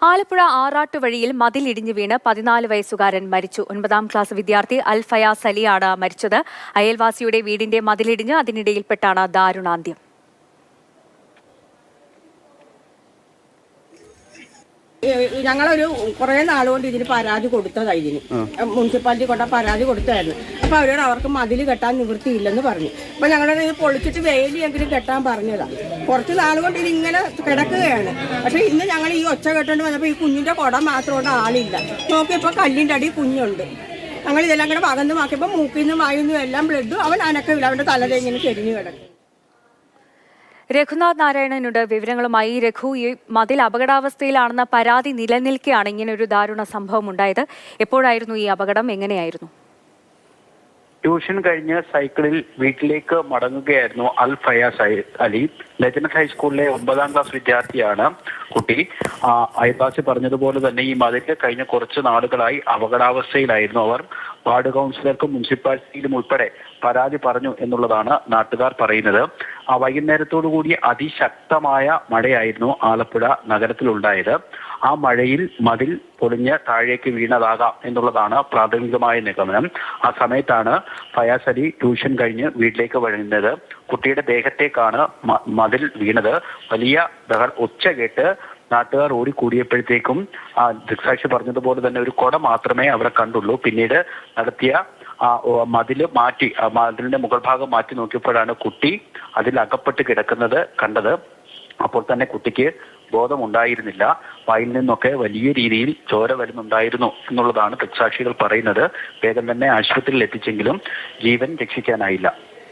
ആലപ്പുഴ ആറാട്ടുവഴിയിൽ മതിലിടിഞ്ഞു വീണ് 14 വയസ്സുകാരൻ മരിച്ചു. 9ാം ക്ലാസ് വിദ്യാർത്ഥി അൽ ഫയാസ് അലിയാണ് മരിച്ചത്. അയൽവാസിയുടെ വീടിന്റെ മതിലിടിഞ്ഞ് അതിനിടയിൽപ്പെട്ടാണ് ദാരുണാന്ത്യം. ഞങ്ങളൊരു കുറേ നാളുകൊണ്ട് ഇതിന് പരാതി കൊടുത്തതായി. ഇതിന് മുനിസിപ്പാലിറ്റി കൊണ്ട് പരാതി കൊടുത്തായിരുന്നു. അപ്പോൾ അവർക്ക് മതിൽ കെട്ടാൻ നിവൃത്തിയില്ലെന്ന് പറഞ്ഞു. അപ്പോൾ ഞങ്ങളുടെ ഇത് പൊളിച്ചിട്ട് വേലിയെങ്കിലും കെട്ടാൻ പറഞ്ഞതാണ്. കുറച്ച് നാളുകൊണ്ട് ഇതിങ്ങനെ കിടക്കുകയാണ്. പക്ഷേ ഇന്ന് ഞങ്ങൾ ഈ ഒച്ച കെട്ടേണ്ടി വന്നപ്പോൾ ഈ കുഞ്ഞിൻ്റെ കുടം മാത്രമുണ്ട്, ആളില്ല. നോക്കിയപ്പോൾ കല്ലിൻ്റെ അടി കുഞ്ഞുണ്ട്. ഞങ്ങൾ ഇതെല്ലാം കൂടെ വകന്ന് നോക്കിയപ്പോൾ മൂക്കിൽ നിന്നും വായുന്നും എല്ലാം ബ്ലഡ്. അവൻ അനക്കമില്ല, അവൻ്റെ തലയിൽ ഇങ്ങനെ ചെരിഞ്ഞു കിടക്കും. രഘുനാഥ് നാരായണനുണ്ട് വിവരങ്ങളുമായി. രഘു, ഈ മതിൽ അപകടാവസ്ഥയിലാണെന്ന പരാതി നിലനിൽക്കെയാണ് ഇങ്ങനൊരു ദാരുണ സംഭവം ഉണ്ടായത്. എപ്പോഴായിരുന്നു ഈ അപകടം? എങ്ങനെയായിരുന്നു? ട്യൂഷൻ കഴിഞ്ഞ് സൈക്കിളിൽ വീട്ടിലേക്ക് മടങ്ങുകയായിരുന്നു അൽ ഫയാസ് അലി. ലജനത്ത് ഹൈസ്കൂളിലെ 9ാം ക്ലാസ് വിദ്യാർത്ഥിയാണ് കുട്ടി. അയൽവാസി പറഞ്ഞതുപോലെ തന്നെ ഈ മതിൽ കഴിഞ്ഞ കുറച്ച് നാളുകളായി അപകടാവസ്ഥയിലായിരുന്നു. അവർ വാർഡ് കൗൺസിലർക്കും മുനിസിപ്പാലിറ്റിയിലും ഉൾപ്പെടെ പരാതി പറഞ്ഞു എന്നുള്ളതാണ് നാട്ടുകാർ പറയുന്നത്. വൈകുന്നേരത്തോടുകൂടി അതിശക്തമായ മഴയായിരുന്നു ആലപ്പുഴ നഗരത്തിലുണ്ടായത്. ആ മഴയിൽ മതിൽ പൊളിഞ്ഞ് താഴേക്ക് വീണതാകാം എന്നുള്ളതാണ് പ്രാഥമികമായ നിഗമനം. ആ സമയത്താണ് ഫയാസ് അലി ട്യൂഷൻ കഴിഞ്ഞ് വീട്ടിലേക്ക് വരുന്നത്. കുട്ടിയുടെ ദേഹത്തേക്കാണ് മതിൽ വീണത്. വലിയ ഒച്ച കേട്ട് നാട്ടുകാർ ഓടിക്കൂടിയപ്പോഴത്തേക്കും ദൃക്സാക്ഷി പറഞ്ഞതുപോലെ തന്നെ ഒരു കുട മാത്രമേ അവിടെ കണ്ടുള്ളൂ. പിന്നീട് നടത്തിയ മതിലിന്റെ മുകൾ ഭാഗം മാറ്റി നോക്കിയപ്പോഴാണ് കുട്ടി അതിൽ അകപ്പെട്ട് കിടക്കുന്നത് കണ്ടത്. അപ്പോൾ തന്നെ കുട്ടിക്ക് ബോധമുണ്ടായിരുന്നില്ല. വായിൽ നിന്നൊക്കെ വലിയ രീതിയിൽ ചോര വരുന്നുണ്ടായിരുന്നു എന്നുള്ളതാണ് ദൃക്സാക്ഷികൾ പറയുന്നത്. വേഗം തന്നെ ആശുപത്രിയിൽ എത്തിച്ചെങ്കിലും ജീവൻ രക്ഷിക്കാനായില്ല.